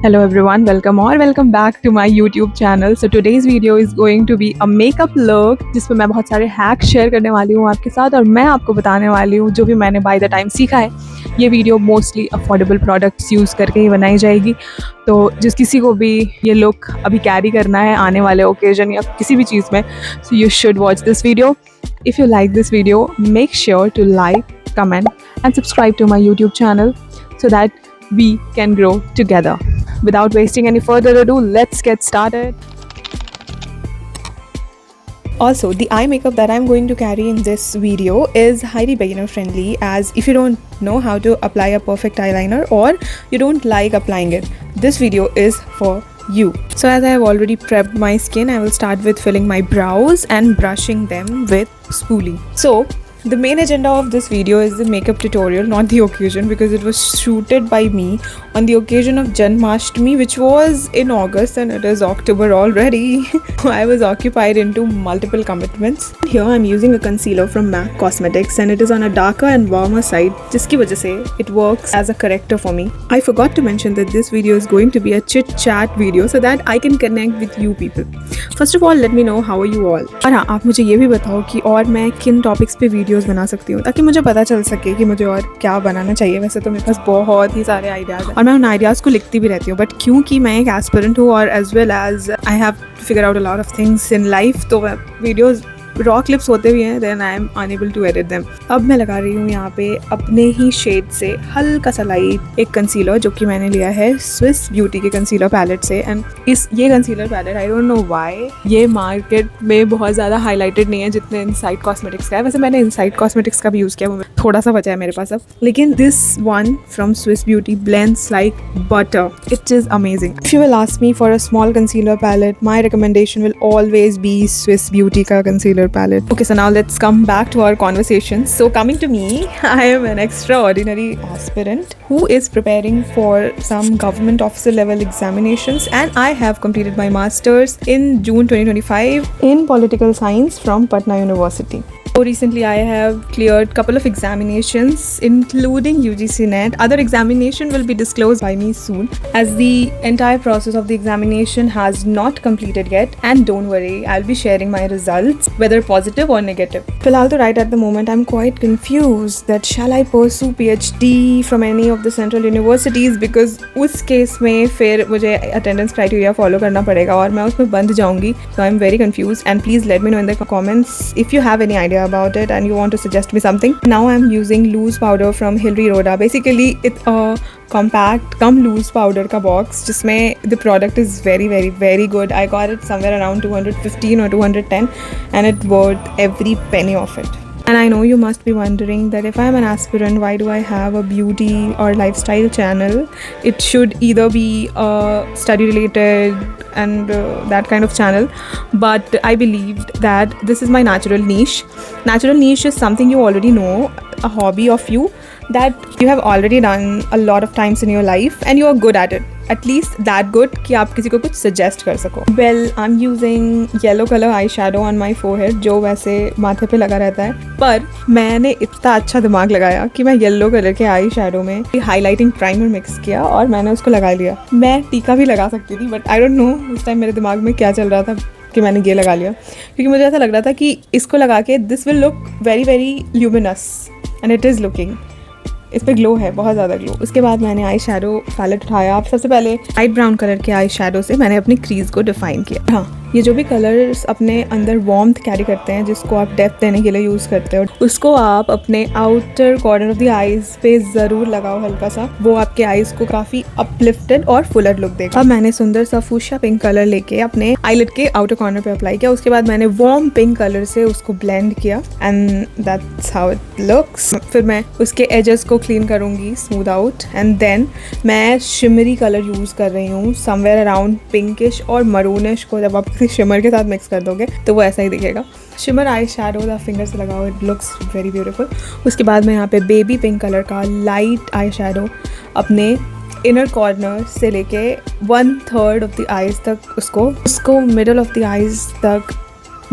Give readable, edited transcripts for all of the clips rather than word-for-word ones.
Hello everyone, welcome back to my YouTube channel. So today's video is going to be a makeup look जिस पे मैं बहुत सारे hacks share करने वाली हूँ आपके साथ और मैं आपको बताने वाली हूँ जो भी मैंने बाय द टाइम सीखा है। ये video mostly affordable products use करके ही बनाई जाएगी, तो जिस किसी को भी ये लुक अभी कैरी करना है आने वाले ओकेजन या किसी भी चीज़ में, so you should watch this video. If you like this video, make sure to like, comment and subscribe to my YouTube channel so that we can grow together. Without wasting any further ado, let's get started. Also, the eye makeup that I'm going to carry in this video is highly beginner friendly, as if you don't know how to apply a perfect eyeliner or you don't like applying it, this video is for you. So as I have already prepped my skin, I will start with filling my brows and brushing them with spoolie. So the main agenda of this video is the makeup tutorial, not the occasion, because it was shooted by me on the occasion of Janmashtami, which was in August and it is October already. I was occupied into multiple commitments. Here I'm using a concealer from MAC Cosmetics and it is on a darker and warmer side, जिसकी वजह से it works as a corrector for me. I forgot to mention that this video is going to be a chit chat video so that I can connect with you people. First of all, let me know how are you all. और हाँ, आप मुझे ये भी बताओ कि और मैं किन टॉपिक्स पे वीडियोस बना सकती हूँ ताकि मुझे पता चल सके कि मुझे और क्या बनाना चाहिए. वैसे तो मेरे पास बहुत ही सारे आइडियाज़ हैं और मैं उन आइडियाज़ को लिखती भी रहती हूँ, बट क्योंकि मैं एक एस्पिरेंट हूँ और as well as I have figure out a lot of things in life, तो वीडियोज़ रॉ क्लिप्स होते भी हैं, then I am unable to edit them. अब मैं लगा रही हूँ यहाँ पे अपने ही शेड से हल्का सा लाइट एक कंसीलर, जो कि मैंने लिया है स्विस ब्यूटी के कंसीलर पैलेट से. एंड ये concealer palette I don't know why ये मार्केट में बहुत ज़्यादा हाईलाइटेड नहीं है जितने इनसाइड कॉस्मेटिक्स का है. वैसे मैंने इनसाइड कॉस्मेटिक्स का भी यूज़ किया, वो थोड़ा सा बचा है मेरे पास अब, लेकिन this one from Swiss Beauty blends like butter. It is amazing. If you will ask me for a small concealer palette, my recommendation will always be Swiss Beauty का concealer palette. Okay, so now let's come back to our conversation. So coming to me, I am an extraordinary aspirant who is preparing for some government officer level examinations, and I have completed my masters in June 2025 in political science from Patna University. So recently I have cleared couple of examinations including UGC NET. Other examination will be disclosed by me soon, as the entire process of the examination has not completed yet, and don't worry, I'll be sharing my results whether positive or negative. Filhal to right at the moment I'm quite confused that shall I pursue PhD from any of the central universities, because उस case में फिर मुझे attendance criteria follow करना पड़ेगा और मैं उसमें बंद जाऊंगी. So I'm very confused, and please let me know in the comments if you have any idea about it and you want to suggest me something. Now I'm using loose powder from Hilary Rhoda. Basically it's a compact cum loose powder का box जिसमें the product is very good. I got it somewhere around 215 or 210 and it worth every penny of it. And I know you must be wondering that if I'm an aspirant, why do I have a beauty or lifestyle channel? It should either be study related and that kind of channel, but I believed that this is my natural niche. Natural niche is something you already know, a hobby of you that you have already done a lot of times in your life and you are good at it. At least that good कि आप किसी को कुछ suggest कर सको. Well, I'm using yellow color eyeshadow on my forehead, जो वैसे माथे पे लगा रहता है, पर मैंने इतना अच्छा दिमाग लगाया कि मैं येलो कलर के आई शेडो में हाईलाइटिंग प्राइमर मिक्स किया और मैंने उसको लगा लिया. मैं टीका भी लगा सकती थी, बट आई डोंट नो उस टाइम मेरे दिमाग में क्या चल रहा था कि मैंने ये लगा लिया, क्योंकि मुझे ऐसा लग रहा था कि इसको लगा के this will look very luminous, and it is looking. इस पर ग्लो है, बहुत ज़्यादा ग्लो. उसके बाद मैंने आई शेडो पैलेट उठाया. अब सबसे पहले लाइट ब्राउन कलर के आई शेडो से मैंने अपनी क्रीज को डिफाइन किया. हाँ, ये जो भी कलर्स अपने अंदर वार्मथ कैरी करते हैं, जिसको आप डेप्थ देने के लिए यूज़ करते हो, उसको आप अपने outer corner of the eyes पे ज़रूर लगाओ हल्का सा. वो आपके आईज को काफ़ी अपलिफ्टेड और फुलर लुक देगा. अब मैंने सुंदर सा फूशिया पिंक कलर लेके अपने आईलिड के आउटर कॉर्नर पे अप्लाई किया. उसके बाद मैंने वार्म पिंक कलर से उसको ब्लेंड किया and that's how it looks. फिर मैं उसके एजेस को क्लीन करूँगी, स्मूथ आउट, एंड देन मैं शिमरी कलर यूज़ कर रही हूँ समवेयर अराउंड पिंकिश और मरूनिश को. जब आप किसी शिमर के साथ मिक्स कर दोगे तो वो ऐसा ही दिखेगा. Shimmer eye shadow the finger से लगाओ, इट लुक्स वेरी ब्यूटीफुल. उसके बाद मैं यहाँ पे बेबी पिंक कलर का लाइट आई शेडो अपने इनर कॉर्नर से लेके 1/3 ऑफ द आईज तक उसको मिडल ऑफ द आईज तक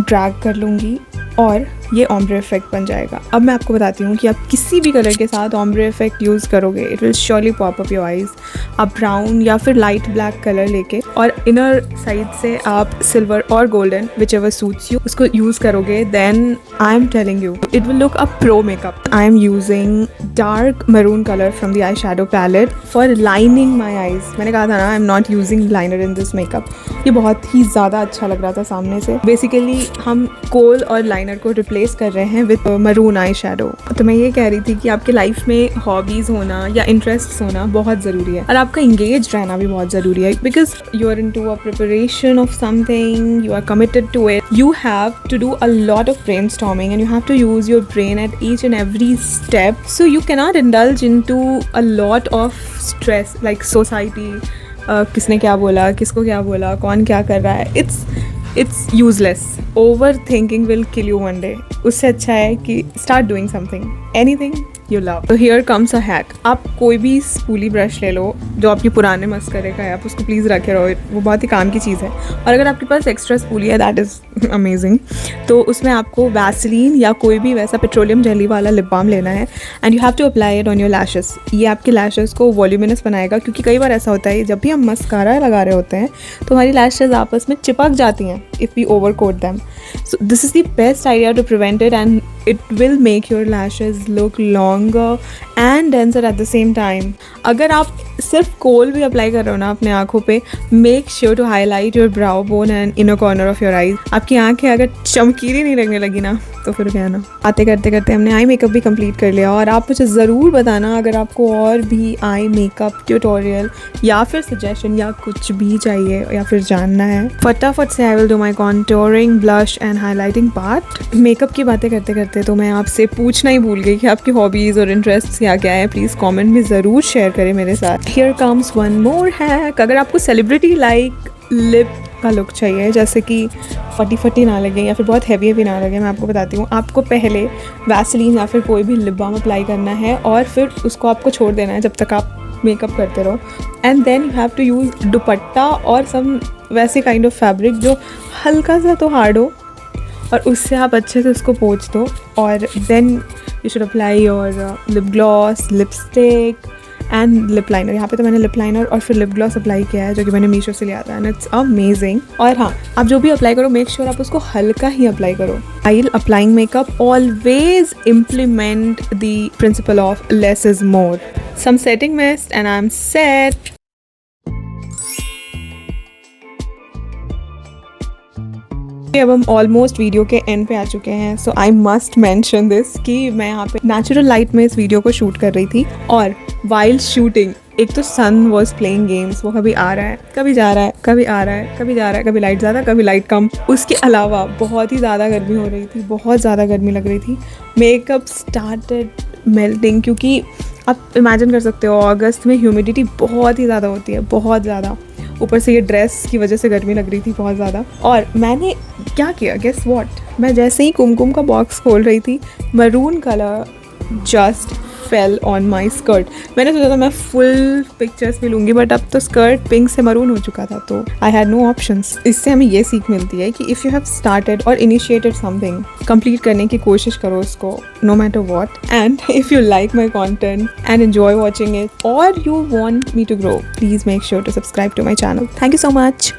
ड्रैग कर लूँगी और ये ऑम्ब्रे इफेक्ट बन जाएगा। अब मैं आपको बताती हूँ कि आप किसी भी कलर के साथ ऑम्ब्रे इफेक्ट यूज़ करोगे, it will surely pop up your eyes. आप ब्राउन या फिर लाइट ब्लैक कलर लेके और इनर साइड से आप सिल्वर और golden whichever suits you उसको यूज़ करोगे, then I am telling you it will look a pro makeup. I am using dark maroon colour from the eye shadow palette for lining my eyes. मैंने कहा था ना, I am not using liner in this makeup. ये बहुत ही ज़्यादा अच्छा लग रहा था सामने से। बेसिकली हम कोल और लाइनर को रिप्लेस कर रहे हैं विद मरून आई शैडो। तो मैं ये कह रही थी कि आपके लाइफ में हॉबीज़ होना या इंटरेस्ट होना बहुत ज़रूरी है, और आपका इंगेज रहना भी बहुत ज़रूरी है, because you are into a preparation of something, you are committed to it, you have to do a lot of brainstorming and you have to use your brain at each and every step, so you cannot indulge into a lot of stress like society, किसने क्या बोला, किसको क्या बोला, कौन क्या कर रहा है। It's useless. Over thinking will kill you one day. उससे अच्छा है कि start doing something, anything you love. तो हियर कम्स अ हैक। आप कोई भी स्पूली ब्रश ले लो जो आपके पुराने मस्करे का है, आप उसको प्लीज़ रखे रहो, वो बहुत ही काम की चीज़ है। और अगर आपके पास एक्स्ट्रा स्पूली है, दैट इज़ अमेजिंग। तो उसमें आपको वैसलीन या कोई भी वैसा पेट्रोलियम जेली वाला लिप बाम लेना है and you have to apply it on your lashes. ये आपके लैशेस को वॉल्यूमिनस बनाएगा, क्योंकि कई बार ऐसा होता है जब भी हम मस्कारा लगा रहे होते हैं तो हमारी लैशेस आपस में चिपक जाती हैं if we over coat them. So this is the best idea to prevent it, and it will make your lashes look longer and denser at the same time. अगर आप सिर्फ कोल भी अप्लाई कर रहे हो ना अपने आँखों पे, make sure to highlight your brow bone and inner corner of your eyes. आपकी आँखें अगर चमकीली नहीं लगने लगी ना तो फिर क्या ना। बातें करते करते हमने आई मेकअप भी कंप्लीट कर लिया, और आप मुझे ज़रूर बताना अगर आपको और भी आई मेकअप ट्यूटोरियल या फिर सजेशन या कुछ भी चाहिए या फिर जानना है। फटाफट से I will do my contouring, blush and highlighting part. Makeup की बातें करते करते तो मैं आपसे पूछना ही भूल गई कि आपकी हॉबीज़ और इंटरेस्ट क्या क्या है। प्लीज़ कॉमेंट में ज़रूर शेयर करें मेरे साथ। Here comes one more hack. अगर आपको सेलिब्रिटी लाइक लिप का लुक चाहिए, जैसे कि फटी फटी ना लगे या फिर बहुत हैवी हैवी ना लगे, मैं आपको बताती हूँ। आपको पहले वैसलीन या फिर कोई भी लिप बाम अप्लाई करना है और फिर उसको आपको छोड़ देना है जब तक आप मेकअप करते रहो, and then you have to use दुपट्टा और सम वैसे काइंड ऑफ फैब्रिक जो हल्का सा तो हार्ड हो, और उससे आप अच्छे से उसको पोंछ दो। और then you should apply your lip gloss, lipstick and lip liner. यहाँ पे तो मैंने लिप लाइनर और फिर लिप ग्लॉस अप्लाई किया है जो कि मैंने मीशो से लिया था, एंड इट्स अमेजिंग। और हाँ, आप जो भी अप्लाई करो मेक श्योर आप उसको हल्का ही अप्लाई करो। While applying makeup always implement the principle of less is more. Some setting mist and I am set. अब हम ऑलमोस्ट वीडियो के एंड पे आ चुके हैं, सो आई मस्ट मेंशन दिस कि मैं यहाँ पे नेचुरल लाइट में इस वीडियो को शूट कर रही थी, और वाइल शूटिंग एक तो सन वॉज प्लेइंग गेम्स, वो कभी आ रहा है कभी जा रहा है, कभी आ रहा है कभी जा रहा है, कभी लाइट ज़्यादा कभी लाइट कम। उसके अलावा बहुत ही ज़्यादा गर्मी हो रही थी, बहुत ज़्यादा गर्मी लग रही थी। मेकअप स्टार्टेड मेल्टिंग, क्योंकि आप इमेजिन कर सकते हो अगस्त में ह्यूमिडिटी बहुत ही ज़्यादा होती है, बहुत ज़्यादा। ऊपर से ये ड्रेस की वजह से गर्मी लग रही थी बहुत ज़्यादा। और मैंने क्या किया, गेस व्हाट, मैं जैसे ही कुमकुम का बॉक्स खोल रही थी, maroon colour just fell on my skirt. मैंने सोचा था मैं फुल पिक्चर्स भी लूँगी, बट अब तो स्कर्ट पिंक से मरून हो चुका था, तो आई हैड नो ऑप्शंस। इससे हमें ये सीख मिलती है कि इफ़ यू हैव स्टार्टेड और इनिशिएटेड समथिंग, कंप्लीट करने की कोशिश करो उसको, no matter what. And if you like my content and enjoy watching it और you want me to grow, please make sure to subscribe to my channel. Thank you so much.